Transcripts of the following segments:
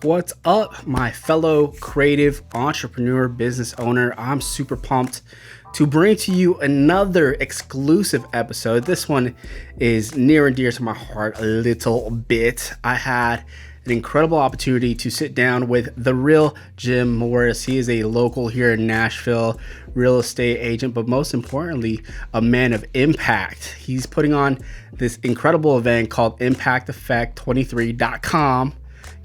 What's up, my fellow creative entrepreneur business owner? I'm super pumped to bring to you another exclusive episode. This one is near and dear to my heart a little bit. I had an incredible opportunity to sit down with the real Jim Morris. He is a local here in Nashville, real estate agent, but most importantly, a man of impact. He's putting on this incredible event called ImpactEffect23.com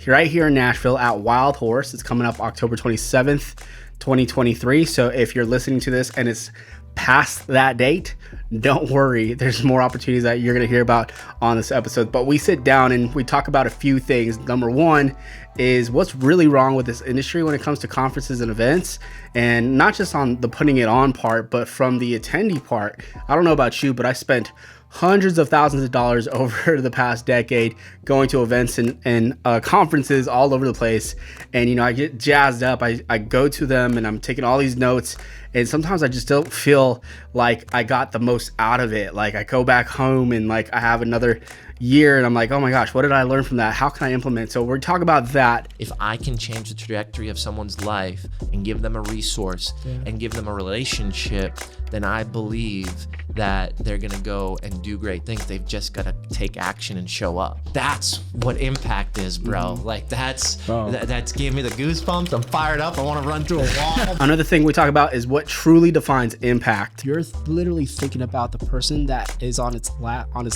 right here in Nashville at Wild Horse. It's coming up October 27th, 2023. So if you're listening to this and it's past that date, don't worry. There's more opportunities that you're going to hear about on this episode. But we sit down and we talk about a few things. Number one is what's really wrong with this industry when it comes to conferences and events, and not just on the putting it on part, but from the attendee part. I don't know about you, but I spent hundreds of thousands of dollars over the past decade going to events and conferences all over the place. And, you know, I get jazzed up. I go to them and I'm taking all these notes. And sometimes I just don't feel like I got the most out of it. Like I go back home and like I have another year and I'm like, oh my gosh, what did I learn from that? How can I implement? So we're talking about that. If I can change the trajectory of someone's life and give them a resource and give them a relationship, then I believe that they're gonna go and do great things. They've just gotta take action and show up. That's what impact is, bro. Like that's gave me the goosebumps. I'm fired up. I wanna run through a wall. Another thing we talk about is what truly defines impact. You're literally thinking about the person that is on his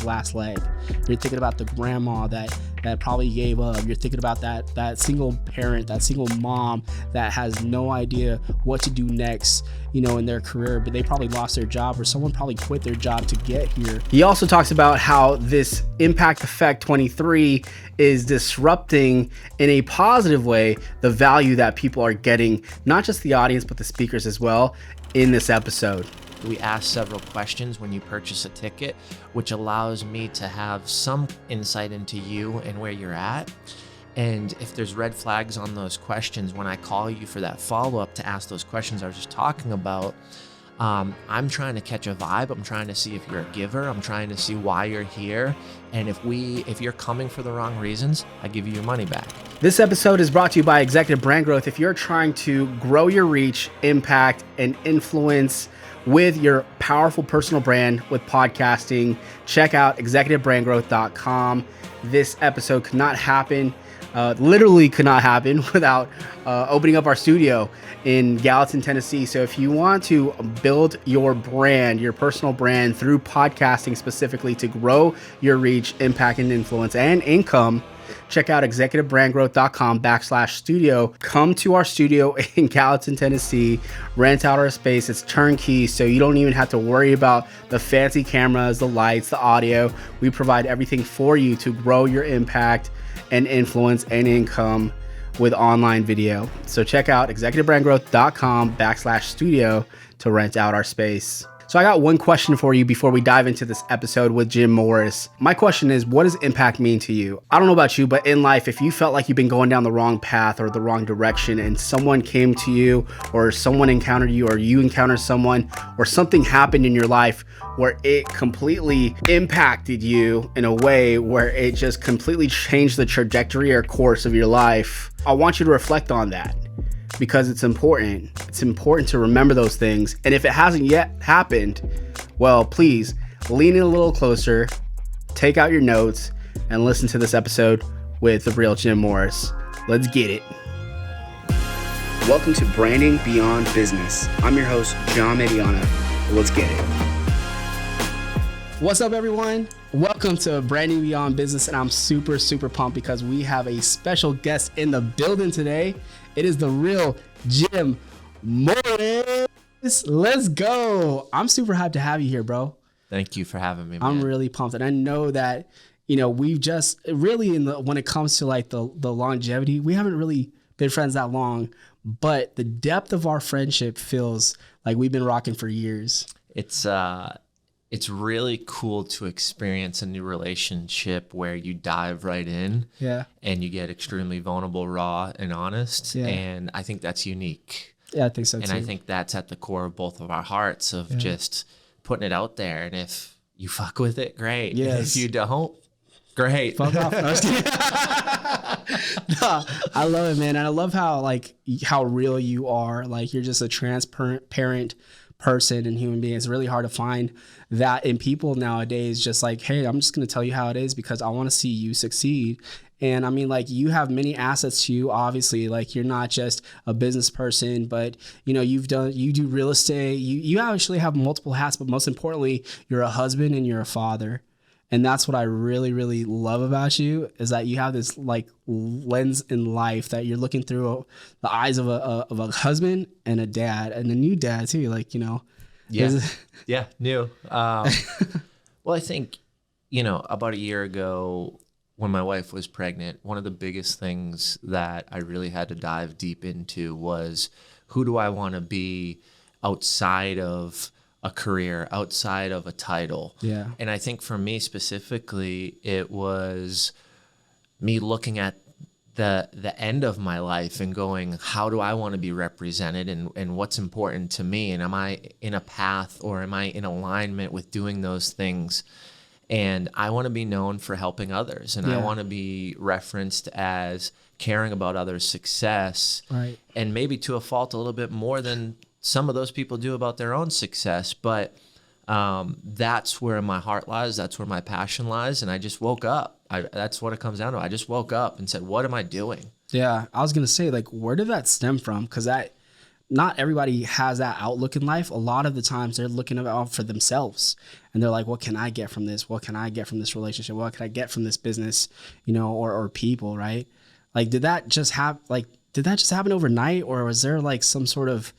last leg. You're thinking about the grandma that probably gave up. You're thinking about that single parent, that single mom that has no idea what to do next, you know, in their career, but they probably lost their job or someone probably quit their job to get here. He also talks about how this Impact Effect 23 is disrupting in a positive way the value that people are getting, not just the audience, but the speakers as well in this episode. We ask several questions when you purchase a ticket, which allows me to have some insight into you and where you're at. And if there's red flags on those questions, when I call you for that follow-up to ask those questions I was just talking about, I'm trying to catch a vibe. I'm trying to see if you're a giver. I'm trying to see why you're here. And if you're coming for the wrong reasons, I give you your money back. This episode is brought to you by Executive Brand Growth. If you're trying to grow your reach, impact, and influence with your powerful personal brand with podcasting, check out executivebrandgrowth.com. This episode could not happen. Literally could not happen without opening up our studio in Gallatin, Tennessee. So if you want to build your brand, your personal brand through podcasting specifically to grow your reach, impact, and influence and income, check out executivebrandgrowth.com/studio. Come to our studio in Gallatin, Tennessee, rent out our space. It's turnkey, so you don't even have to worry about the fancy cameras, the lights, the audio. We provide everything for you to grow your impact and influence and income with online video. So check out executivebrandgrowth.com/studio to rent out our space. So I got one question for you before we dive into this episode with Jim Morris. My question is, what does impact mean to you? I don't know about you, but in life, if you felt like you've been going down the wrong path or the wrong direction and someone came to you or someone encountered you or you encountered someone or something happened in your life where it completely impacted you in a way where it just completely changed the trajectory or course of your life, I want you to reflect on that. Because it's important. It's important to remember those things. And if it hasn't yet happened, well, please lean in a little closer, take out your notes, and listen to this episode with the real Jim Morris. Let's get it. Welcome to Branding Beyond Business. I'm your host, John Mediana. Let's get it. What's up, everyone? Welcome to Branding Beyond Business, and I'm super pumped because we have a special guest in the building today. It is the real Jim Morris. Let's go. I'm super hyped to have you here, bro. Thank you for having me, man. I'm really pumped, and I know that, you know, we've just really when it comes to like the longevity, we haven't really been friends that long, but the depth of our friendship feels like we've been rocking for years. It's really cool to experience a new relationship where you dive right in and you get extremely vulnerable, raw, and honest. Yeah. And I think that's unique. Yeah, I think so too. And I think that's at the core of both of our hearts of just putting it out there. And if you fuck with it, great. Yes. If you don't, great. Fuck off. No, I love it, man. And I love how real you are. Like, you're just a transparent person and human being. It's really hard to find that in people nowadays. Just like, hey, I'm just going to tell you how it is because I want to see you succeed. And I mean, like, you have many assets to you, obviously. Like, you're not just a business person, but you do real estate. You actually have multiple hats, but most importantly, you're a husband and you're a father. And that's what I really, really love about you, is that you have this like lens in life that you're looking through the eyes of a husband and a dad, and a new dad too. Like, Yeah, new. Well, I think, about a year ago when my wife was pregnant, one of the biggest things that I really had to dive deep into was, who do I want to be outside of a career, outside of a title? Yeah. And I think for me specifically, it was me looking at the end of my life and going, how do I want to be represented, and what's important to me? And am I in a path, or am I in alignment with doing those things? And I want to be known for helping others, and I want to be referenced as caring about others' success, right? And maybe to a fault a little bit more than some of those people do about their own success. But that's where my heart lies. That's where my passion lies. And I just woke up. That's what it comes down to. I just woke up and said, what am I doing? Yeah. I was going to say, like, where did that stem from? Because not everybody has that outlook in life. A lot of the times they're looking out for themselves, and they're like, what can I get from this? What can I get from this relationship? What can I get from this business, or people, right? Like, did that just happen overnight, or was there like some sort of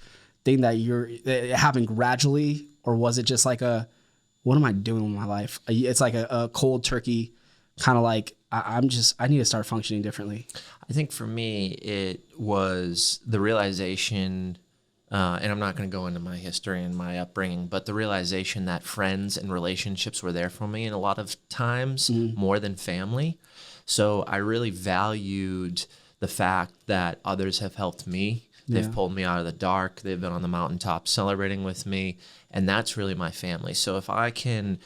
thing that it happened gradually, or was it just like what am I doing with my life? It's like a cold turkey kind of like, I need to start functioning differently. I think for me, it was the realization, and I'm not going to go into my history and my upbringing, but the realization that friends and relationships were there for me, and a lot of times more than family. So I really valued the fact that others have helped me. They've pulled me out of the dark. They've been on the mountaintop celebrating with me. And that's really my family. So if I can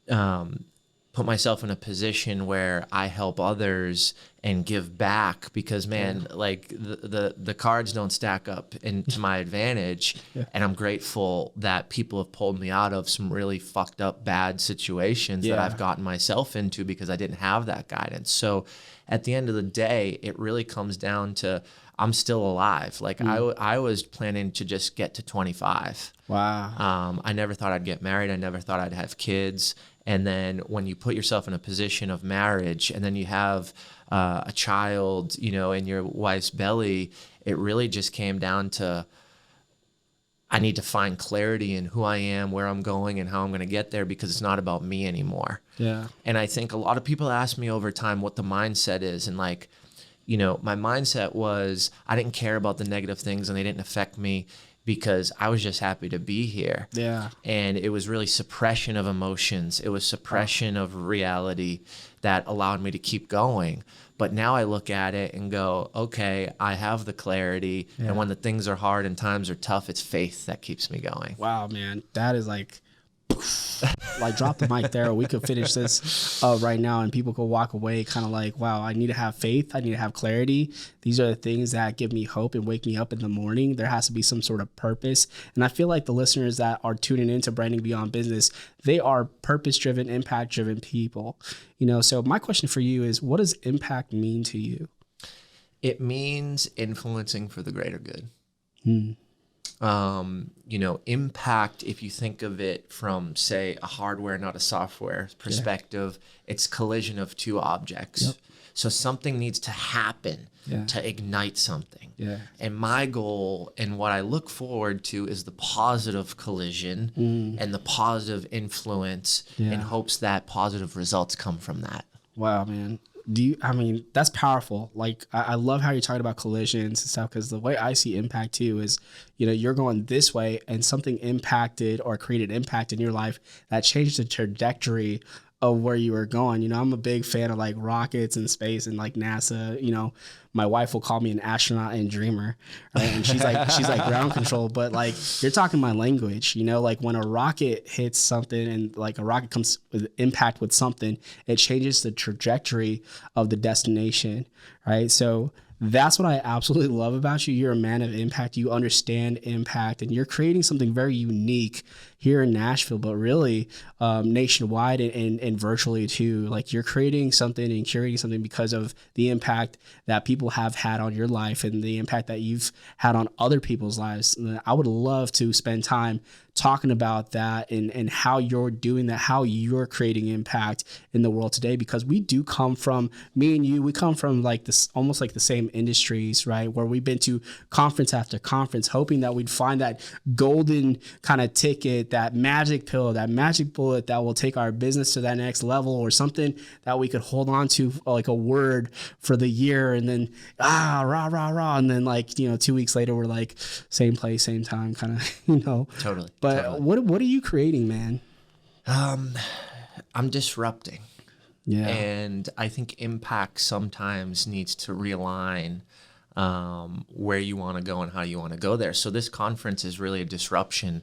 put myself in a position where I help others and give back, because, man, like the cards don't stack up to my advantage. And I'm grateful that people have pulled me out of some really fucked up bad situations that I've gotten myself into because I didn't have that guidance. So at the end of the day, it really comes down to, I'm still alive. Like I was planning to just get to 25. Wow. I never thought I'd get married. I never thought I'd have kids. And then when you put yourself in a position of marriage, and then you have a child, in your wife's belly, it really just came down to, I need to find clarity in who I am, where I'm going, and how I'm going to get there, because it's not about me anymore. Yeah. And I think a lot of people ask me over time what the mindset is. And like, my mindset was, I didn't care about the negative things, and they didn't affect me because I was just happy to be here. Yeah. And it was really suppression of emotions. It was suppression of reality that allowed me to keep going. But now I look at it and go, okay, I have the clarity. Yeah. And when the things are hard and times are tough, it's faith that keeps me going. Wow, man. That is like drop the mic there. We could finish this right now, and people could walk away kind of like, wow, I need to have faith. I need to have clarity. These are the things that give me hope and wake me up in the morning. There has to be some sort of purpose. And I feel like the listeners that are tuning into Branding Beyond Business, they are purpose-driven, impact-driven people. So my question for you is, what does impact mean to you? It means influencing for the greater good. Impact, if you think of it from, say, a hardware, not a software perspective, it's collision of two objects. Yep. So something needs to happen to ignite something. Yeah. And my goal and what I look forward to is the positive collision and the positive influence in hopes that positive results come from that. Wow, man. That's powerful. Like, I love how you're talking about collisions and stuff, because the way I see impact too is, you're going this way and something impacted or created impact in your life that changed the trajectory of where you were going. You know, I'm a big fan of like rockets and space and like NASA. You know, my wife will call me an astronaut and dreamer, right? And she's like ground control, but like you're talking my language. You know, like when a rocket hits something and like a rocket comes with impact with something, it changes the trajectory of the destination, right? So that's what I absolutely love about you. You're a man of impact. You understand impact, and you're creating something very unique here in Nashville, but really nationwide and virtually too. Like you're creating something and curating something because of the impact that people have had on your life and the impact that you've had on other people's lives. And I would love to spend time talking about that and how you're doing that, how you're creating impact in the world today, because we do come from, me and you, we come from like this, almost like the same industries, right? Where we've been to conference after conference, hoping that we'd find that golden kind of ticket, that magic pill, that magic bullet that will take our business to that next level, or something that we could hold on to, like a word for the year. And then, rah, rah, rah. And then like, 2 weeks later, we're like same place, same time kind of, Totally. But totally. what are you creating, man? I'm disrupting. Yeah. And I think impact sometimes needs to realign where you want to go and how you want to go there. So this conference is really a disruption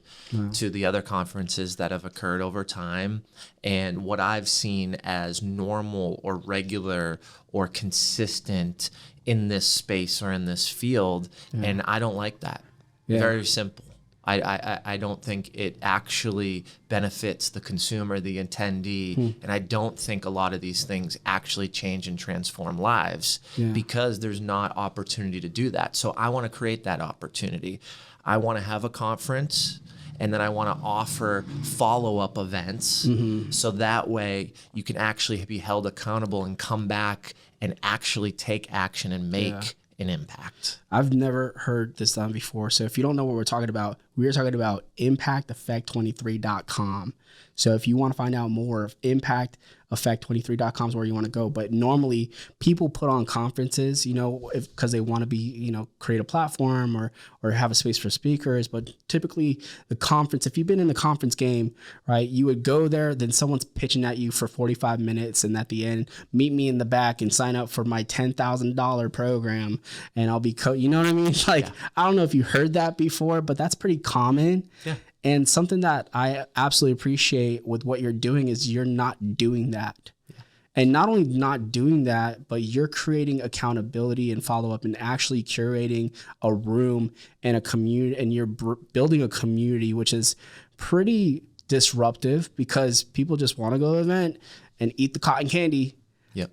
to the other conferences that have occurred over time, and what I've seen as normal or regular or consistent in this space or in this field. Yeah. And I don't like that. Yeah. Very simple. I don't think it actually benefits the consumer, the attendee, and I don't think a lot of these things actually change and transform lives because there's not opportunity to do that. So I want to create that opportunity. I want to have a conference, and then I want to offer follow-up events so that way you can actually be held accountable and come back and actually take action and make an impact. I've never heard this done before. So if you don't know what we're talking about, we are talking about impacteffect23.com. So if you want to find out more of impacteffect23.com is where you want to go. But normally people put on conferences, because they want to be, create a platform or have a space for speakers. But typically the conference, if you've been in the conference game, right, you would go there, then someone's pitching at you for 45 minutes. And at the end, meet me in the back and sign up for my $10,000 program. And I'll be, you know what I mean? Like, I don't know if you heard that before, but that's pretty common. Yeah. And something that I absolutely appreciate with what you're doing is you're not doing that. Yeah. And not only not doing that, but you're creating accountability and follow up and actually curating a room and a community, and you're building a community, which is pretty disruptive because people just want to go to the event and eat the cotton candy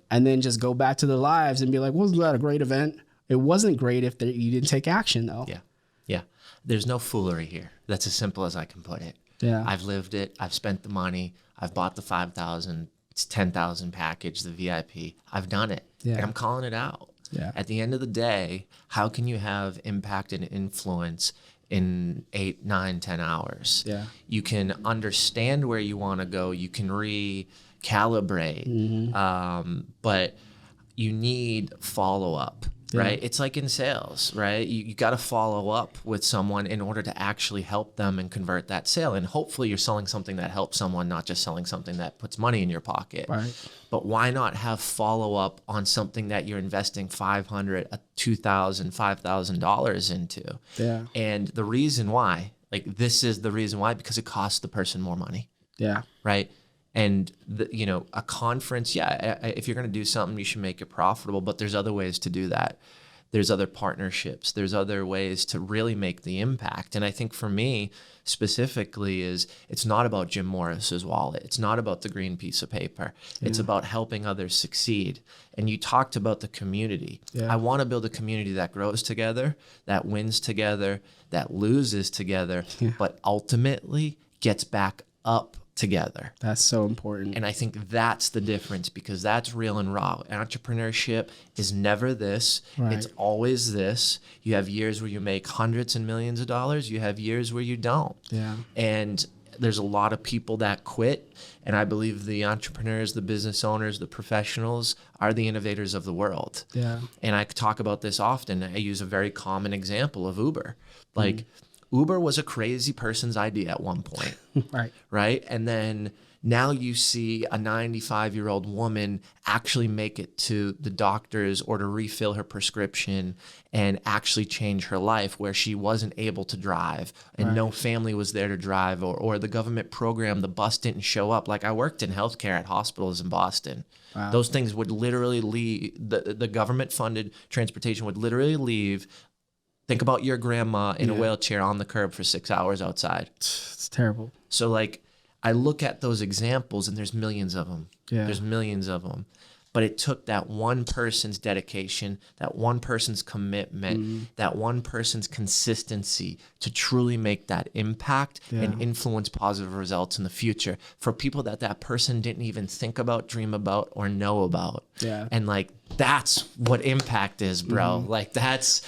and then just go back to their lives and be like, wasn't that a great event? It wasn't great if you didn't take action though. Yeah. Yeah. There's no foolery here. That's as simple as I can put it. Yeah. I've lived it. I've spent the money. I've bought the 5,000, it's 10,000 package, the VIP. I've done it. Yeah. And I'm calling it out. Yeah. At the end of the day, how can you have impact and influence in 8, 9, 10 hours? Yeah. You can understand where you want to go. You can recalibrate. But you need follow-up. Right. It's like in sales, right? You got to follow up with someone in order to actually help them and convert that sale. And hopefully you're selling something that helps someone, not just selling something that puts money in your pocket. Right. But why not have follow up on something that you're investing $500, $2,000, $5,000 into? Yeah. And the reason why, this is the reason why, because it costs the person more money. Yeah. Right. And a conference, if you're going to do something, you should make it profitable, but there's other ways to do that. There's other partnerships. There's other ways to really make the impact. And I think for me specifically it's not about Jim Morris's wallet. It's not about the green piece of paper. Yeah. It's about helping others succeed. And you talked about the community. Yeah. I want to build a community that grows together, that wins together, that loses together, but ultimately gets back up together. That's so important. And I think that's the difference, because that's real and raw. Entrepreneurship is never this. Right. It's always this. You have years where you make hundreds and millions of dollars. You have years where you don't. Yeah. And there's a lot of people that quit. And I believe the entrepreneurs, the business owners, the professionals are the innovators of the world. Yeah. And I talk about this often. I use a very common example of Uber. Uber was a crazy person's idea at one point. Right. Right. And then now you see a 95-year-old woman actually make it to the doctors or to refill her prescription and actually change her life, where she wasn't able to drive and no family was there to drive, or the government program, the bus didn't show up. Like, I worked in healthcare at hospitals in Boston. Wow. Those things would literally leave, the government funded transportation would literally leave. Think about your grandma in a wheelchair on the curb for 6 hours outside. It's terrible. So like, I look at those examples and there's millions of them. Yeah. There's millions of them. But it took that one person's dedication, that one person's commitment, that one person's consistency to truly make that impact and influence positive results in the future for people that person didn't even think about, dream about, or know about. Yeah. And like, that's what impact is, bro. Like, that's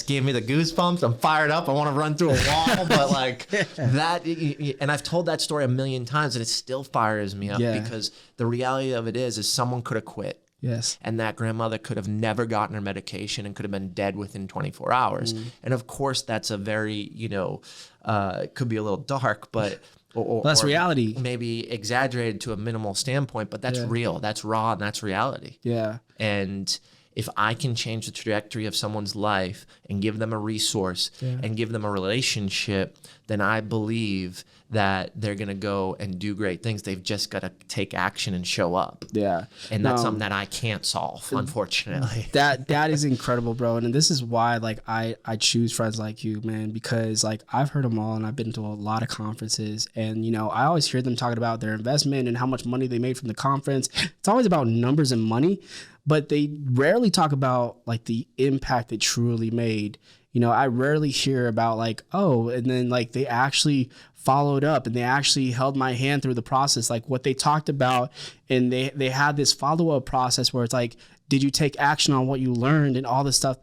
gave me the goosebumps. I'm fired up. I want to run through a wall, but like that, and I've told that story a million times and it still fires me up because the reality of it is someone could have quit. Yes. And that grandmother could have never gotten her medication and could have been dead within 24 hours. And of course, that's a very, it could be a little dark, but that's reality. Maybe exaggerated to a minimal standpoint, but that's real. That's raw, and that's reality. Yeah. And if I can change the trajectory of someone's life and give them a resource and give them a relationship, then I believe that they're going to go and do great things. They've just got to take action and show up. Yeah. And that's something that I can't solve, unfortunately. That is incredible, bro. And this is why, like, I choose friends like you, man, because like I've heard them all and I've been to a lot of conferences, and, I always hear them talking about their investment and how much money they made from the conference. It's always about numbers and money, but they rarely talk about like the impact it truly made. I rarely hear about like, oh, and then like they actually followed up and they actually held my hand through the process, like what they talked about. And they had this follow-up process where it's like, did you take action on what you learned and all this stuff?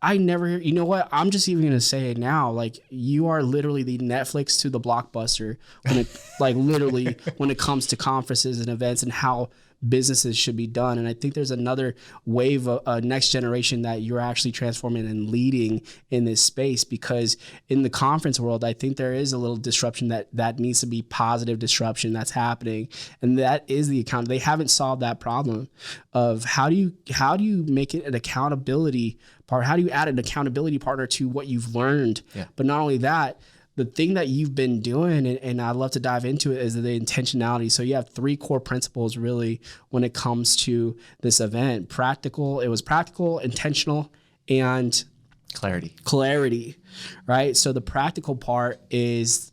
I never, you know what? I'm just even gonna say it now. Like, you are literally the Netflix to the Blockbuster when it, like, literally when it comes to conferences and events and how businesses should be done. And I think there's another wave of next generation that you're actually transforming and leading in this space, because in the conference world, I think there is a little disruption that needs to be positive disruption that's happening. And that is the account. They haven't solved that problem of how do you make it an accountability part? How do you add an accountability partner to what you've learned? Yeah. But not only that, the thing that you've been doing, and I'd love to dive into it, is the intentionality. So you have 3 core principles really when it comes to this event. It was practical, intentional, and clarity, right? So the practical part is,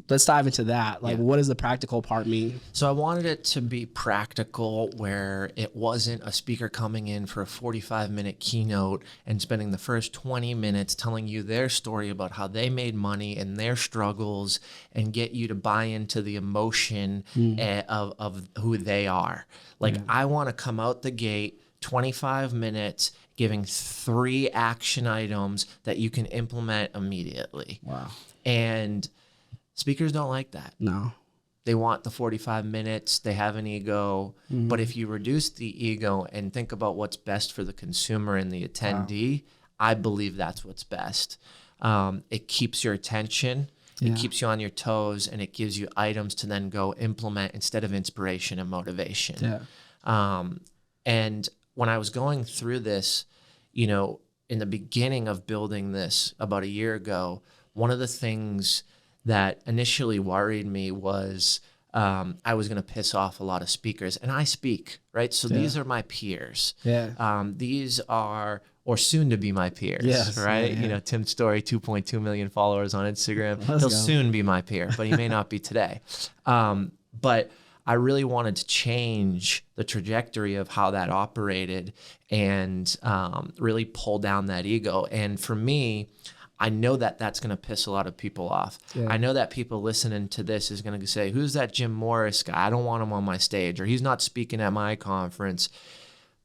let's dive into that. Like, what does the practical part mean? So I wanted it to be practical, where it wasn't a speaker coming in for a 45-minute keynote and spending the first 20 minutes telling you their story about how they made money and their struggles and get you to buy into the emotion of who they are. Like, I want to come out the gate 25 minutes giving 3 action items that you can implement immediately. Wow. And speakers don't like that. No. They want the 45 minutes. They have an ego. But if you reduce the ego and think about what's best for the consumer and the attendee, I believe that's what's best. It keeps your attention. It keeps you on your toes, and it gives you items to then go implement instead of inspiration and motivation. Yeah. And when I was going through this, in the beginning of building this about a year ago, one of the things that initially worried me was I was going to piss off a lot of speakers. And I speak, right? So these are my peers. Yeah. These are, or soon to be my peers, right? Yeah. Tim Storey, 2.2 million followers on Instagram. He'll soon be my peer, but he may not be today. But I really wanted to change the trajectory of how that operated and really pull down that ego. And for me, I know that that's going to piss a lot of people off. Yeah. I know that people listening to this is going to say, who's that Jim Morris guy? I don't want him on my stage, or he's not speaking at my conference.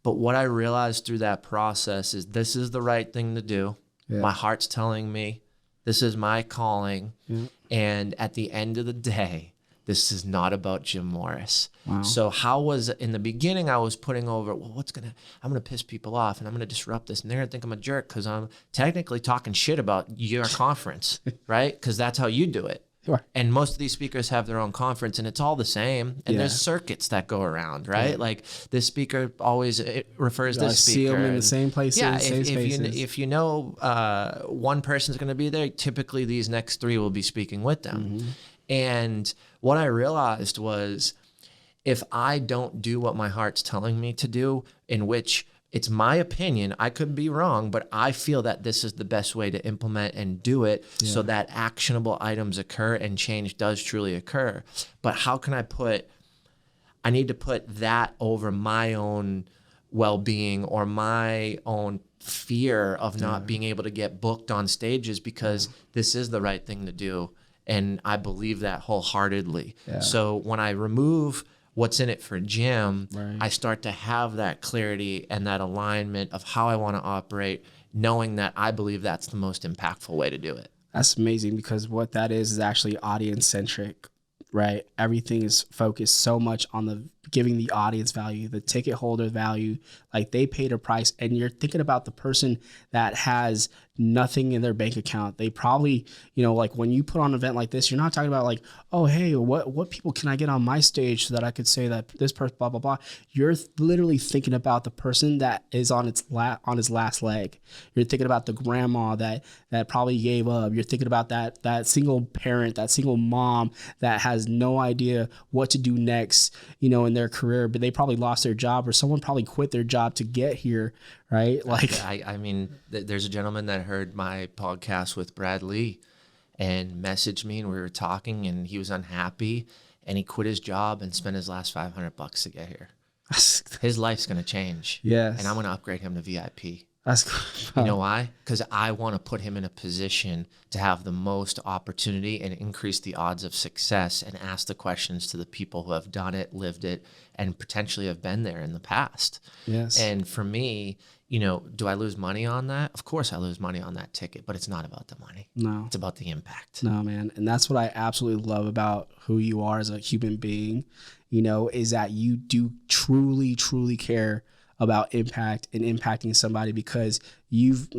But what I realized through that process is this is the right thing to do. Yeah. My heart's telling me this is my calling. Yeah. And at the end of the day, this is not about Jim Morris. Wow. So how was, in the beginning, I was putting over, well, I'm going to piss people off and I'm going to disrupt this. And they're going to think I'm a jerk because I'm technically talking shit about your conference, right? Because that's how you do it. Sure. And most of these speakers have their own conference and it's all the same. And there's circuits that go around, right? Yeah. Like this speaker always refers to this speaker. See them in the same places, same spaces. If you know one person's going to be there, typically these next 3 will be speaking with them. Mm-hmm. And what I realized was if I don't do what my heart's telling me to do, in which it's my opinion, I could be wrong, but I feel that this is the best way to implement and do it so that actionable items occur and change does truly occur. But how can I need to put that over my own well-being or my own fear of not being able to get booked on stages because this is the right thing to do. And I believe that wholeheartedly. Yeah. So when I remove what's in it for Jim, I start to have that clarity and that alignment of how I want to operate, knowing that I believe that's the most impactful way to do it. That's amazing because what that is actually audience centric, right? Everything is focused so much on giving the audience value, the ticket holder value, like they paid a price and you're thinking about the person that has nothing in their bank account. They probably, like when you put on an event like this, you're not talking about like, oh, hey, what people can I get on my stage so that I could say that this person, blah, blah, blah. You're literally thinking about the person that is on his last leg. You're thinking about the grandma that probably gave up. You're thinking about that single parent, that single mom that has no idea what to do next, in their career, but they probably lost their job or someone probably quit their job to get here. Right. Like, I mean, there's a gentleman that heard my podcast with Brad Lee and messaged me and we were talking and he was unhappy and he quit his job and spent his last $500 to get here. His life's going to change. Yes. And I'm going to upgrade him to VIP. That's cool. You know why? Because I want to put him in a position to have the most opportunity and increase the odds of success and ask the questions to the people who have done it, lived it, and potentially have been there in the past. Yes. And for me, do I lose money on that? Of course I lose money on that ticket, but it's not about the money. No. It's about the impact. No, man. And that's what I absolutely love about who you are as a human being, is that you do truly, truly care about impact and impacting somebody because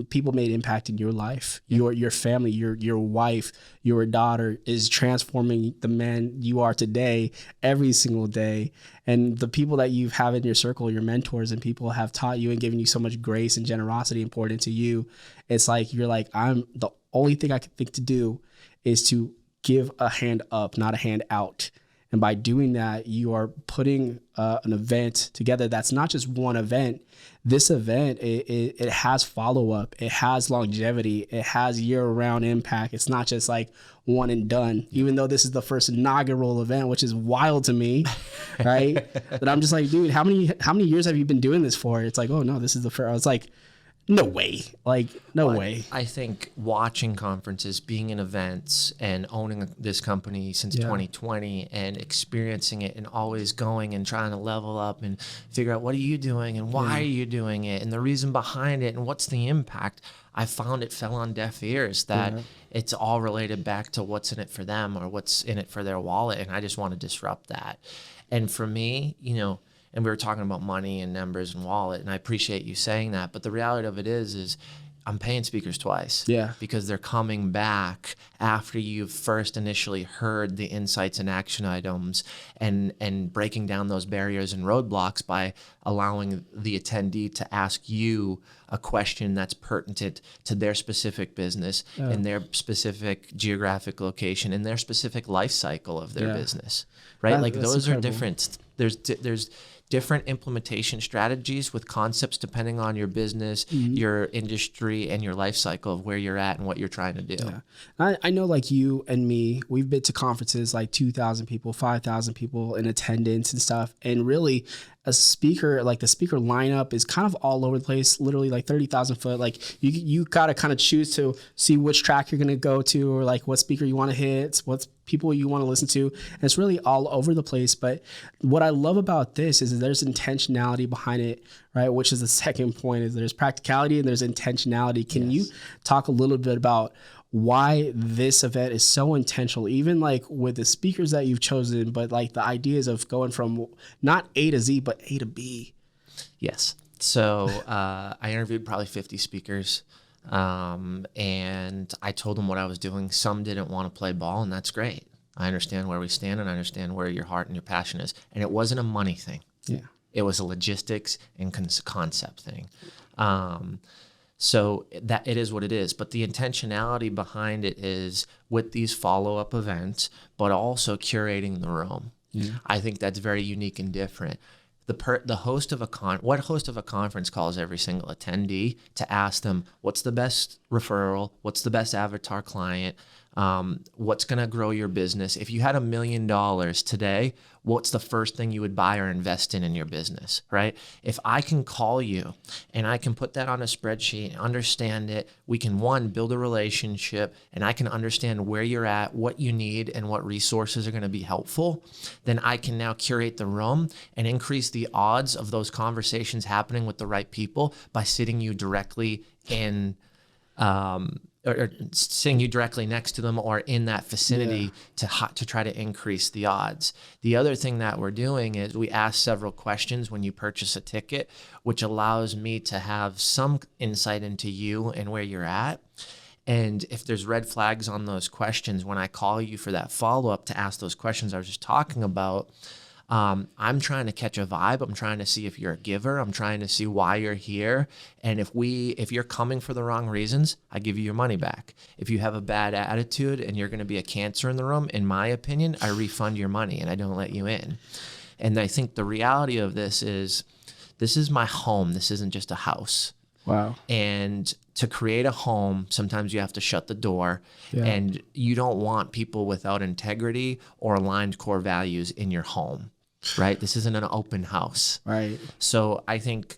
people made impact in your life. Your family, your wife, your daughter is transforming the man you are today every single day. And the people that you have in your circle, your mentors and people have taught you and given you so much grace and generosity and poured into you. It's like, you're like, I'm the only thing I can think to do is to give a hand up, not a hand out. And by doing that, you are putting an event together that's not just one event. This event, it has follow-up. It has longevity. It has year-round impact. It's not just like one and done, even though this is the first inaugural event, which is wild to me, right? But I'm just like, dude, how many years have you been doing this for? It's like, oh, no, this is the first. I was like, no way. Like, no way. I think watching conferences, being in events and owning this company since 2020 and experiencing it and always going and trying to level up and figure out what are you doing and why are you doing it and the reason behind it and what's the impact. I found it fell on deaf ears that it's all related back to what's in it for them or what's in it for their wallet. And I just want to disrupt that. And for me, and we were talking about money and numbers and wallet, and I appreciate you saying that. But the reality of it is I'm paying speakers twice. Yeah. Because they're coming back after you've first initially heard the insights and action items and breaking down those barriers and roadblocks by allowing the attendee to ask you a question that's pertinent to their specific business and their specific geographic location and their specific life cycle of their business. Right? Like those incredible. Are different. There's different implementation strategies with concepts depending on your business, your industry, and your life cycle of where you're at and what you're trying to do. Yeah. I know like you and me, we've been to conferences like 2,000 people, 5,000 people in attendance and stuff. And really a speaker, like the speaker lineup is kind of all over the place, literally like 30,000 foot. Like you got to kind of choose to see which track you're going to go to or like what speaker you want to hit, what people you want to listen to. And it's really all over the place. But what I love about this is that there's intentionality behind it, right? Which is the second point is there's practicality and there's intentionality. Can you talk a little bit about why this event is so intentional, even like with the speakers that you've chosen, but like the ideas of going from not A to Z, but A to B. Yes. So I interviewed probably 50 speakers, and I told them what I was doing. Some didn't want to play ball, and that's great. I understand where we stand, and I understand where your heart and your passion is. And it wasn't a money thing. Yeah. It was a logistics and concept thing. So that it is what it is. But the intentionality behind it is with these follow-up events, but also curating the room. Yeah. I think that's very unique and different. The host of a host of a conference calls every single attendee to ask them, what's the best referral? What's the best avatar client? What's going to grow your business? If you had $1 million today, what's the first thing you would buy or invest in your business, right? If I can call you and I can put that on a spreadsheet, understand it, we can, one, build a relationship, and I can understand where you're at, what you need, and what resources are going to be helpful, then I can now curate the room and increase the odds of those conversations happening with the right people by sitting you directly in or sitting you directly next to them or in that vicinity to try to increase the odds. The other thing that we're doing is we ask several questions when you purchase a ticket, which allows me to have some insight into you and where you're at. And if there's red flags on those questions, when I call you for that follow-up to ask those questions I was just talking about, I'm trying to catch a vibe. I'm trying to see if you're a giver. I'm trying to see why you're here. And if you're coming for the wrong reasons, I give you your money back. If you have a bad attitude and you're going to be a cancer in the room, in my opinion, I refund your money and I don't let you in. And I think the reality of this is my home. This isn't just a house. Wow. And to create a home, sometimes you have to shut the door, and you don't want people without integrity or aligned core values in your home, right? This isn't an open house. Right. So I think,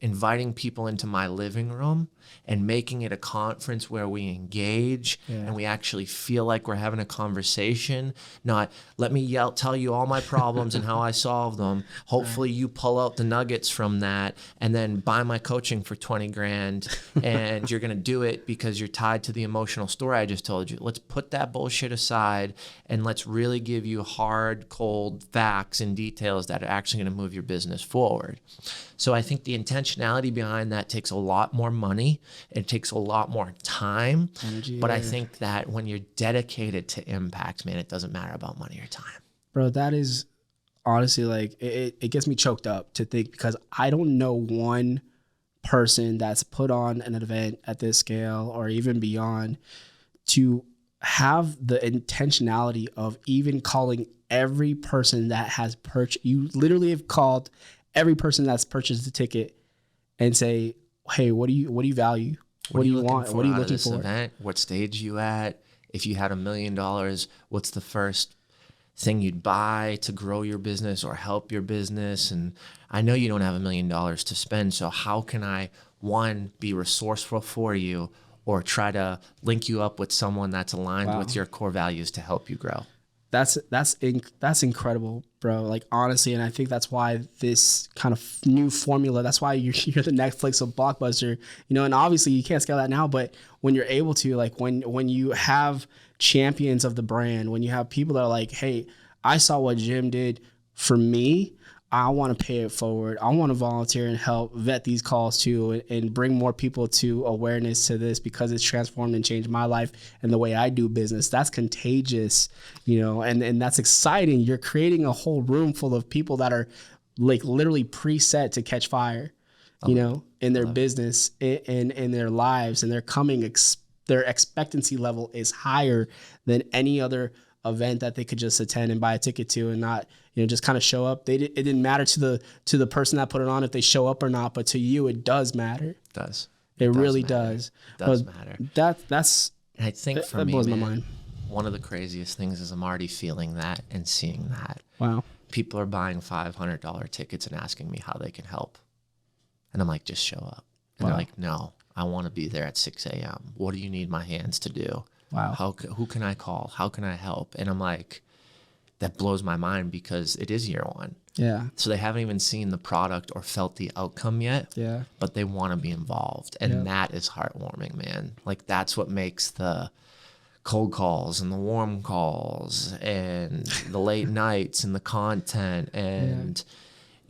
inviting people into my living room and making it a conference where we engage and we actually feel like we're having a conversation, not let me tell you all my problems and how I solve them. Hopefully you pull out the nuggets from that and then buy my coaching for 20 grand and you're going to do it because you're tied to the emotional story I just told you. Let's put that bullshit aside and let's really give you hard, cold facts and details that are actually going to move your business forward. So I think the intentionality behind that takes a lot more money. It takes a lot more time. Energy, but I think that when you're dedicated to impact, man, it doesn't matter about money or time. Bro, that is honestly like, it gets me choked up to think, because I don't know one person that's put on an event at this scale or even beyond to have the intentionality of even calling every person that has purchased. You literally have called every person that's purchased the ticket and say, hey, what do you value? What do you want? What are you looking for? Event? What stage you at? If you had $1 million, what's the first thing you'd buy to grow your business or help your business? And I know you don't have $1 million to spend. So how can I, one, be resourceful for you or try to link you up with someone that's aligned with your core values to help you grow? That's incredible, bro. Like, honestly, and I think that's why this kind of new formula, that's why you're the Netflix of Blockbuster, and obviously you can't scale that now, but when you're able to, like when you have champions of the brand, when you have people that are like, hey, I saw what Jim did for me, I want to pay it forward. I want to volunteer and help vet these calls too and bring more people to awareness to this because it's transformed and changed my life and the way I do business. That's contagious, and that's exciting. You're creating a whole room full of people that are like literally preset to catch fire, in their business and in their lives, and they're coming, their expectancy level is higher than any other event that they could just attend and buy a ticket to and not, just kind of show up. It didn't matter to the person that put it on if they show up or not, but to you, it does matter. It does. It really does. It does matter. That's. And I think for that me, blows my mind. One of the craziest things is I'm already feeling that and seeing that. Wow. People are buying $500 tickets and asking me how they can help. And I'm like, just show up. And they're like, no, I want to be there at 6 a.m. What do you need my hands to do? Wow. Who can I call? How can I help? And I'm like, that blows my mind because it is year one. Yeah. So they haven't even seen the product or felt the outcome yet. Yeah. But they want to be involved. And that is heartwarming, man. Like that's what makes the cold calls and the warm calls and the late nights and the content and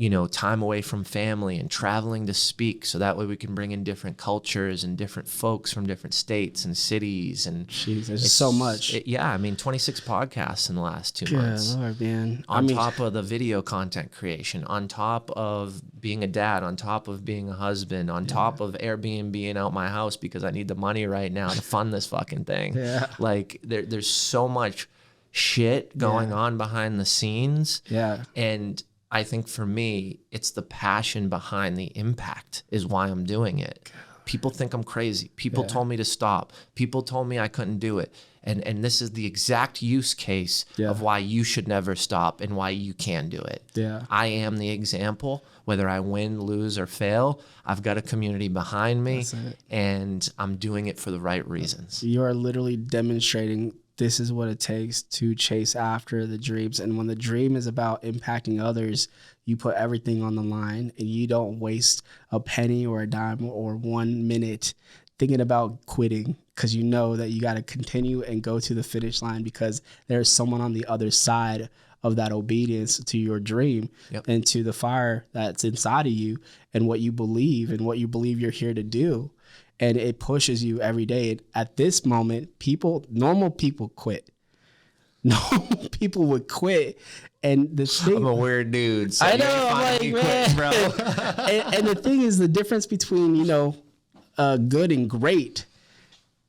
you know, time away from family and traveling to speak, so that way we can bring in different cultures and different folks from different states and cities. And jeez, there's so much. I mean, 26 podcasts in the last 2 months. Good Lord, man. On top of the video content creation, on top of being a dad, on top of being a husband, on top of Airbnb out my house because I need the money right now to fund this fucking thing. Yeah. Like there's so much shit going on behind the scenes. Yeah. And I think for me, it's the passion behind the impact is why I'm doing it. People think I'm crazy. People told me to stop. People told me I couldn't do it. And this is the exact use case of why you should never stop and why you can do it. Yeah. I am the example. Whether I win, lose, or fail, I've got a community behind me, and I'm doing it for the right reasons. You are literally demonstrating this is what it takes to chase after the dreams. And when the dream is about impacting others, you put everything on the line and you don't waste a penny or a dime or 1 minute thinking about quitting, because you know that you got to continue and go to the finish line because there's someone on the other side of that obedience to your dream and to the fire that's inside of you and what you believe you're here to do. And it pushes you every day. And at this moment, normal people quit. Normal people would quit. And the thing, I'm a weird dude. So I know, I'm like, man. quit, bro. and the thing is, the difference between, good and great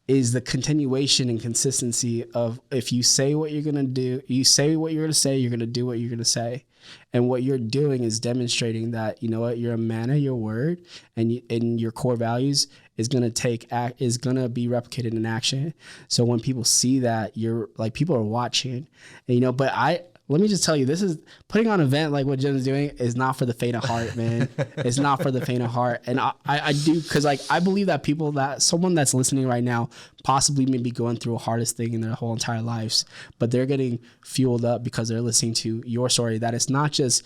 is the continuation and consistency of, if you say what you're going to do, you say what you're going to say, you're going to do what you're going to say. And what you're doing is demonstrating that, you know what, you're a man of your word, and your core values is going to be replicated in action. So when people see that, you're like, people are watching, and, but let me just tell you, this is putting on an event like what Jim's doing is not for the faint of heart, man. It's not for the faint of heart. And I do, because I believe that someone that's listening right now possibly may be going through the hardest thing in their whole entire lives, but they're getting fueled up because they're listening to your story, that it's not just,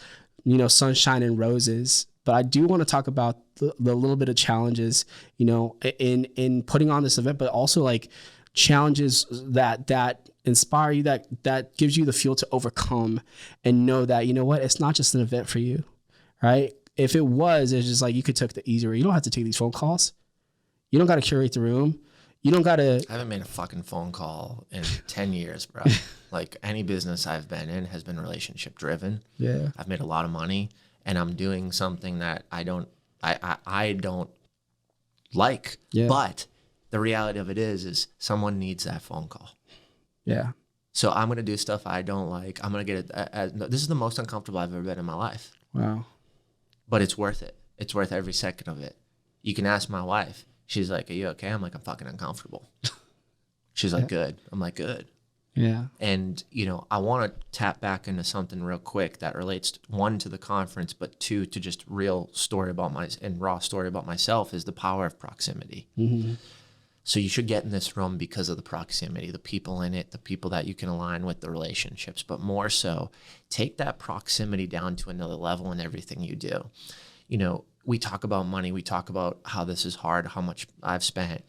sunshine and roses. But I do want to talk about the little bit of challenges, in putting on this event, but also like challenges that inspire you, that gives you the fuel to overcome and know that, it's not just an event for you, right? If it was, it's just like, you could take the easy way. You don't have to take these phone calls. You don't got to curate the room. You don't got to. I haven't made a fucking phone call in 10 years, bro. Like any business I've been in has been relationship driven. Yeah. I've made a lot of money, and I'm doing something that I don't like, but the reality of it is someone needs that phone call. Yeah. So I'm going to do stuff I don't like. I'm going to get it. This is the most uncomfortable I've ever been in my life. Wow. But it's worth it. It's worth every second of it. You can ask my wife. She's like, "Are you okay?" I'm like, "I'm fucking uncomfortable." She's like, "Good." I'm like, "Good." Yeah. And, I want to tap back into something real quick that relates, one, to the conference, but two, to just raw story about myself, is the power of proximity. Mm-hmm. So you should get in this room because of the proximity, the people in it, the people that you can align with, the relationships, but more so take that proximity down to another level in everything you do. We talk about money. We talk about how this is hard, how much I've spent.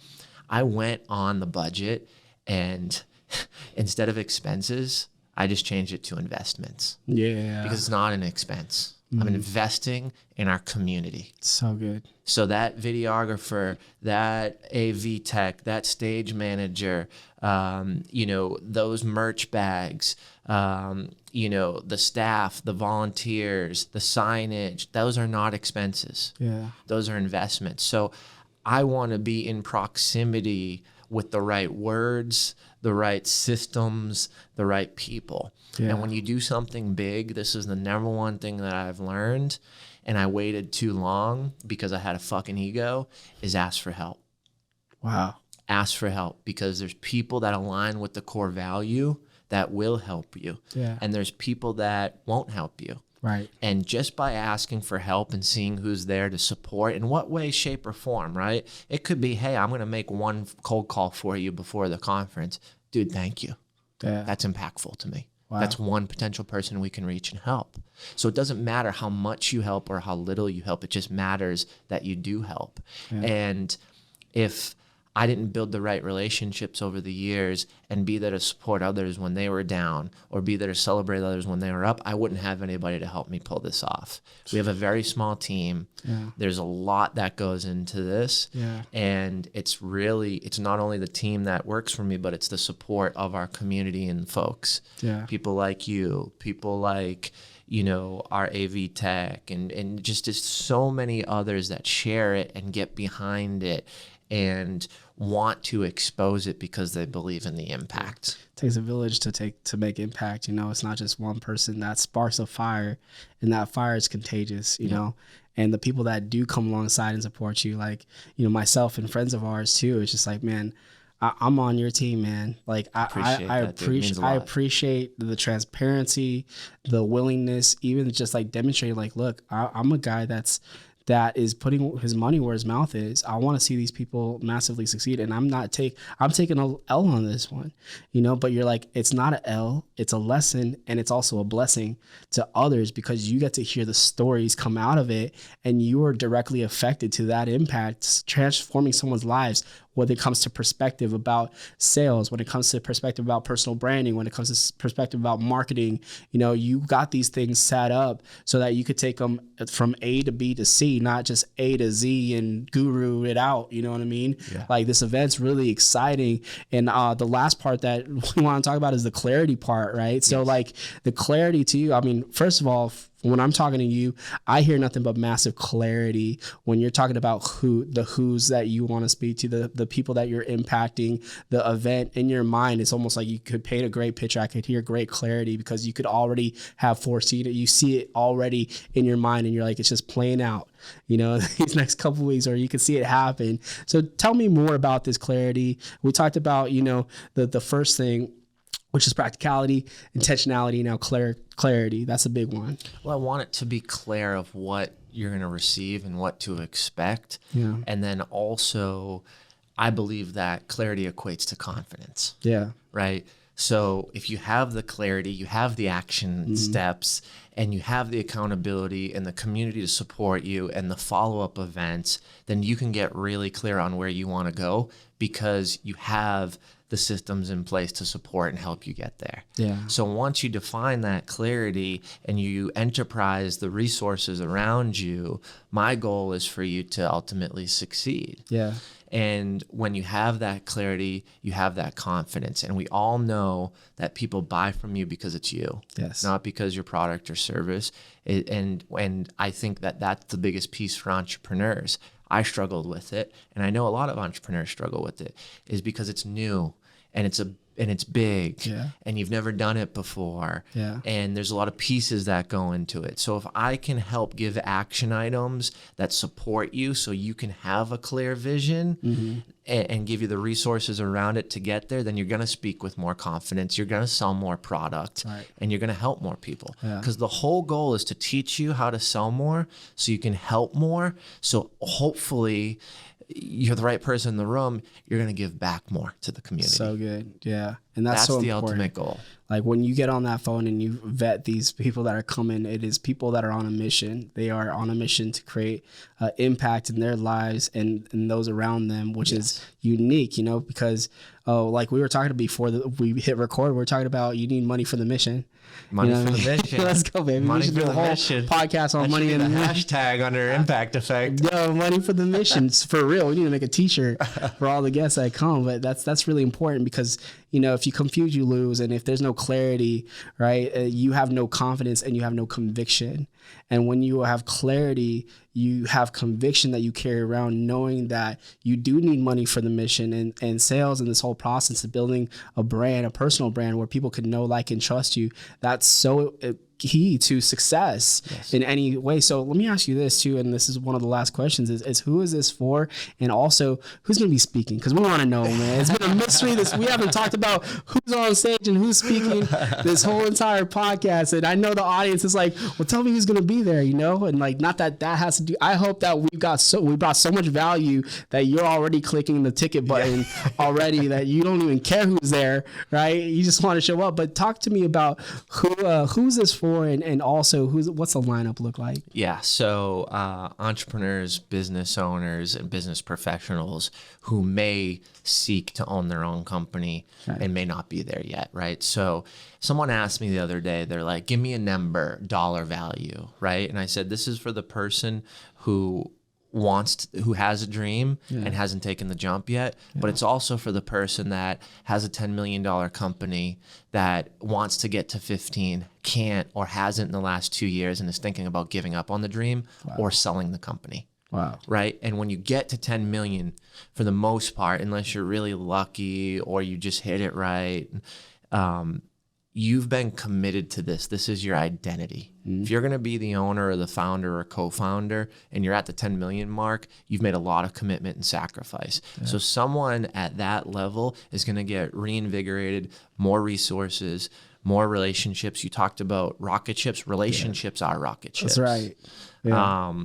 I went on the budget, and instead of expenses, I just changed it to investments. Yeah. Because it's not an expense. I'm investing in our community. So good. So that videographer, that AV tech, that stage manager, those merch bags, the staff, the volunteers, the signage, those are not expenses. Yeah. Those are investments. So I want to be in proximity with the right words, the right systems, the right people. Yeah. And when you do something big, this is the number one thing that I've learned, and I waited too long because I had a fucking ego, is ask for help. Wow. Ask for help, because there's people that align with the core value that will help you. Yeah. And there's people that won't help you. Right. And just by asking for help and seeing who's there to support, in what way, shape, or form, right? It could be, "Hey, I'm going to make one cold call for you before the conference." Dude, thank you. Yeah. That's impactful to me. Wow. That's one potential person we can reach and help. So it doesn't matter how much you help or how little you help. It just matters that you do help. Yeah. And if I didn't build the right relationships over the years and be there to support others when they were down or be there to celebrate others when they were up, I wouldn't have anybody to help me pull this off. We have a very small team. Yeah. There's a lot that goes into this. Yeah. And it's not only the team that works for me, but it's the support of our community and folks. Yeah. People like you, people like, our AV tech and just so many others that share it and get behind it and want to expose it because they believe in the impact. It takes a village to make impact. It's not just one person that sparks a fire, and that fire is contagious, you know. And the people that do come alongside and support you, like, myself and friends of ours too, it's just like, man, I'm on your team, man. Like I appreciate the transparency, the willingness, even just like demonstrating like, look, I'm a guy that is putting his money where his mouth is. I want to see these people massively succeed. And I'm taking a L on this one, but you're like, it's not an L, it's a lesson. And it's also a blessing to others because you get to hear the stories come out of it and you are directly affected to that impact, transforming someone's lives. When it comes to perspective about sales, when it comes to perspective about personal branding, when it comes to perspective about marketing, you got these things set up so that you could take them from A to B to C, not just A to Z and guru it out. You know what I mean? Yeah. Like this event's really exciting. And the last part that we want to talk about is the clarity part, right? Yes. So like the clarity to you, I mean, first of all, when I'm talking to you, I hear nothing but massive clarity when you're talking about who's that you want to speak to, the people that you're impacting, the event in your mind. It's almost like you could paint a great picture. I could hear great clarity because you could already have foreseen it. You see it already in your mind and you're like, it's just playing out, these next couple of weeks, or you can see it happen. So tell me more about this clarity. We talked about, the first thing, which is practicality, intentionality, now clarity. That's a big one. Well, I want it to be clear of what you're going to receive and what to expect. Yeah. And then also, I believe that clarity equates to confidence. Yeah. Right? So if you have the clarity, you have the action steps, and you have the accountability and the community to support you and the follow-up events, then you can get really clear on where you want to go because you have the systems in place to support and help you get there. Yeah. So once you define that clarity and you enterprise the resources around you, my goal is for you to ultimately succeed. Yeah. And when you have that clarity, you have that confidence. And we all know that people buy from you because it's you, yes, not because your product or service. And I think that that's the biggest piece for entrepreneurs. I struggled with it, and I know a lot of entrepreneurs struggle with it, is because it's new and it's big, yeah, and you've never done it before, yeah, and there's a lot of pieces that go into it. So if I can help give action items that support you so you can have a clear vision and give you the resources around it to get there, then you're going to speak with more confidence, you're going to sell more product, right, and you're going to help more people. Because yeah, the whole goal is to teach you how to sell more so you can help more. So hopefully you're the right person in the room, you're going to give back more to the community. So good. Yeah. And that's so the important. Ultimate goal. Like when you get on that phone and you vet these people that are coming, it is people that are on a mission. They are on a mission to create impact in their lives and those around them, which is unique, because like we were talking before we hit record, we were talking about you need money for the mission. Money for the mission. Let's go, baby. Money we should for do a the whole mission. podcast on money and the hashtag under impact effect. Yo, money for the mission. For real. We need to make a t-shirt for all the guests that come. But that's really important because, if you confuse, you lose. And if there's no clarity, right, you have no confidence and you have no conviction. And when you have clarity, you have conviction that you carry around, knowing that you do need money for the mission and sales and this whole process of building a brand, a personal brand where people can know, like, and trust you. That's so key to success in any way. So let me ask you this too, and this is one of the last questions, is who is this for? And also, who's going to be speaking? Because we want to know, man. It's been a mystery. We haven't talked about who's on stage and who's speaking this whole entire podcast. And I know the audience is like, well, tell me who's going to be there, And like, not that has to I hope that we brought so much value that you're already clicking the ticket button already, that you don't even care who's there, right? You just want to show up. But talk to me about who's this for, and also what's the lineup look like? Yeah, so entrepreneurs, business owners, and business professionals who may seek to own their own company and may not be there yet, right? So someone asked me the other day, they're like, give me a number, dollar value, right? And I said, this is for the person who who has a dream and hasn't taken the jump yet, but it's also for the person that has a $10 million company that wants to get to 15, can't, or hasn't in the last 2 years, and is thinking about giving up on the dream or selling the company. Wow. Right. And when you get to 10 million, for the most part, unless you're really lucky or you just hit it right, you've been committed to this. This is your identity. If you're going to be the owner or the founder or co-founder and you're at the 10 million mark, you've made a lot of commitment and sacrifice. So someone at that level is going to get reinvigorated, more resources, more relationships. You talked about rocket ships. Relationships are rocket ships. That's right. Yeah.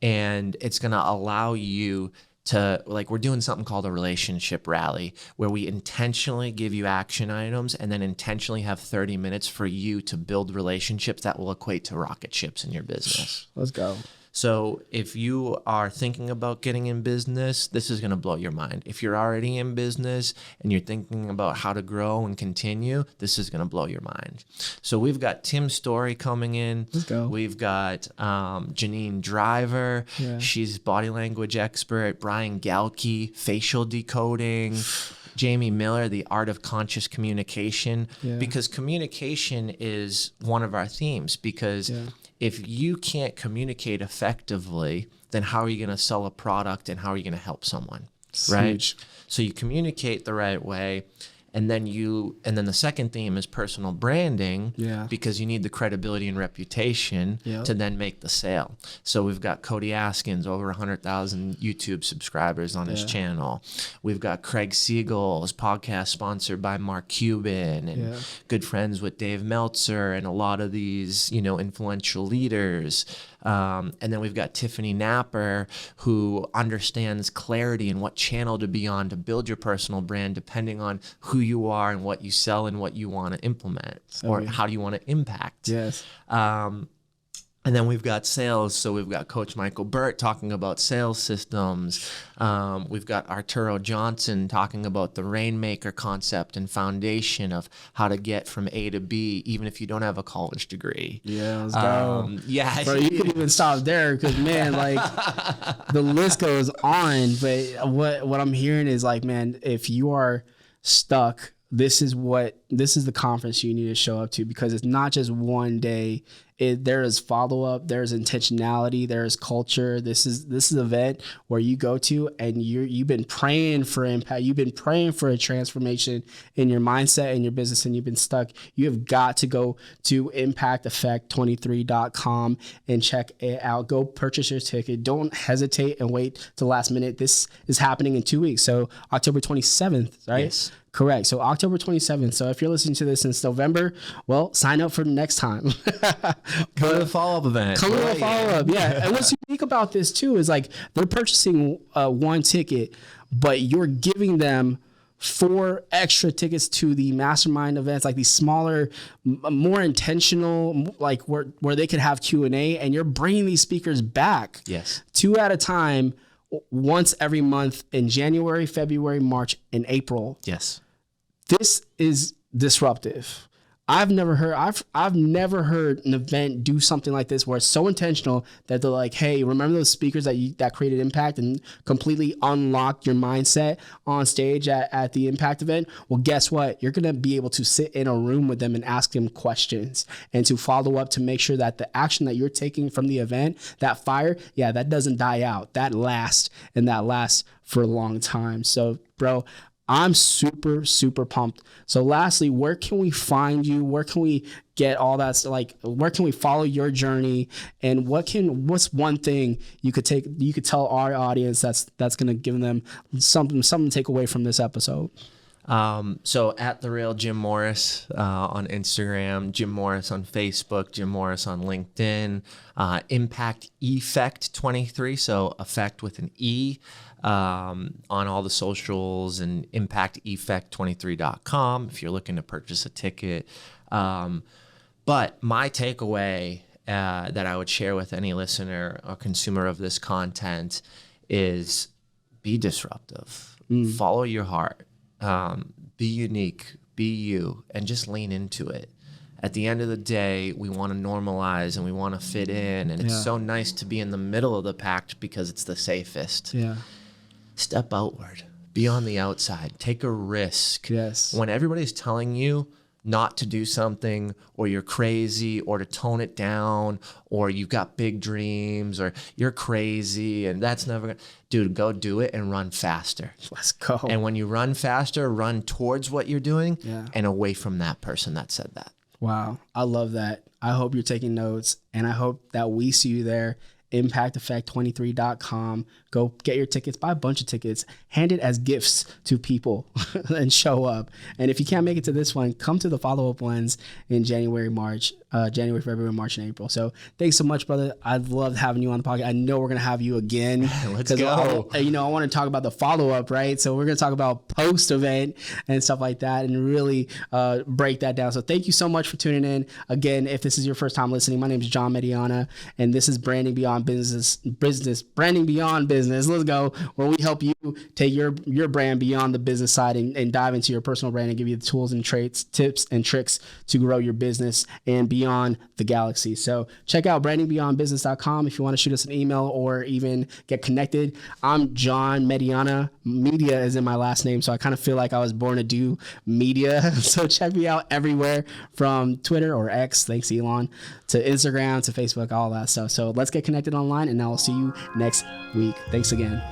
And it's going to allow you to, like, we're doing something called a relationship rally, where we intentionally give you action items and then intentionally have 30 minutes for you to build relationships that will equate to rocket ships in your business. Let's go. So if you are thinking about getting in business, this is going to blow your mind. If you're already in business and you're thinking about how to grow and continue, this is going to blow your mind. So we've got Tim Storey coming in. Let's go. We've got Janine Driver. Yeah. She's body language expert. Brian GALKE, facial decoding. Jamie Miller, the art of conscious communication. Because communication is one of our themes. Because if you can't communicate effectively, then how are you going to sell a product and how are you going to help someone? Right? Huge. So you communicate the right way. And then the second theme is personal branding, because you need the credibility and reputation to then make the sale. So we've got Cody Askins, over 100,000 YouTube subscribers on his channel. We've got Craig Siegel, his podcast sponsored by Mark Cuban, and good friends with Dave Meltzer and a lot of these, influential leaders. And then we've got Tiffany Napper, who understands clarity and what channel to be on to build your personal brand, depending on who you are and what you sell and what you want to implement, or how do you want to impact. And then we've got sales. So we've got Coach Michael Burt talking about sales systems. We've got Arturo Johnson talking about the Rainmaker concept and foundation of how to get from A to B, even if you don't have a college degree. Let's go. Bro, you can even stop there, because, man, like, the list goes on. But what I'm hearing is, like, man, if you are stuck, this is the conference you need to show up to, because it's not just one day. There is follow-up, there's intentionality, there's culture. This is an event where you go to and you've been praying for impact. You've been praying for a transformation in your mindset and your business, and you've been stuck. You have got to go to impacteffect23.com and check it out. Go purchase your ticket. Don't hesitate and wait till last minute. This is happening in 2 weeks. So October 27th, right? Yes. Correct. So October 27th. So if you're listening to this in November, well, sign up for the next time. Come to the follow-up event. Come to the follow-up, yeah. And what's unique about this, too, is, like, they're purchasing one ticket, but you're giving them 4 extra tickets to the mastermind events, like these smaller, more intentional, like where they could have Q&A, and you're bringing these speakers back. 2 at a time, once every month, in January, February, March, and April. This is disruptive. I've never heard an event do something like this, where it's so intentional that they're like, hey, remember those speakers that created impact and completely unlocked your mindset on stage at the impact event? Well, guess what? You're going to be able to sit in a room with them and ask them questions, and to follow up to make sure that the action that you're taking from the event, that fire, that doesn't die out. That lasts, and that lasts for a long time. So, bro, I'm super, super pumped. So lastly, where can we find you? Where can we get all that? Like, where can we follow your journey? And what's one thing you could tell our audience that's going to give them something to take away from this episode? So at The Real Jim Morris on Instagram, Jim Morris on Facebook, Jim Morris on LinkedIn, Impact Effect 23, so effect with an E, on all the socials, and impacteffect23.com if you're looking to purchase a ticket. But my takeaway that I would share with any listener or consumer of this content is be disruptive, follow your heart. Be unique, be you, and just lean into it. At the end of the day, we want to normalize and we want to fit in. And it's so nice to be in the middle of the pack because it's the safest. Yeah. Step outward, be on the outside, take a risk. Yes. When everybody's telling you not to do something, or you're crazy, or to tone it down, or you've got big dreams, or you're crazy and that's never gonna, dude, go do it and run faster. Let's go. And when you run faster, run towards what you're doing and away from that person that said that. Wow. I love that. I hope you're taking notes, and I hope that we see you there. ImpactEffect23.com. Go get your tickets, buy a bunch of tickets, hand it as gifts to people and show up. And if you can't make it to this one, come to the follow-up ones in January, February, March, and April. So thanks so much, brother. I've loved having you on the podcast. I know we're going to have you again. Let's go. I want to talk about the follow-up, right? So we're going to talk about post-event and stuff like that and really break that down. So thank you so much for tuning in. Again, if this is your first time listening, my name is John Mediana, and this is Branding Beyond Business, Branding Beyond Business. Let's go, where we help you take your brand beyond the business side and dive into your personal brand and give you the tools and traits, tips and tricks to grow your business and beyond the galaxy. So check out brandingbeyondbusiness.com if you want to shoot us an email or even get connected. I'm John Mediana. Media is in my last name, so I kind of feel like I was born to do media. So check me out everywhere, from Twitter or X, thanks Elon, to Instagram, to Facebook, all that stuff. So let's get connected online, and I'll see you next week. Thanks again.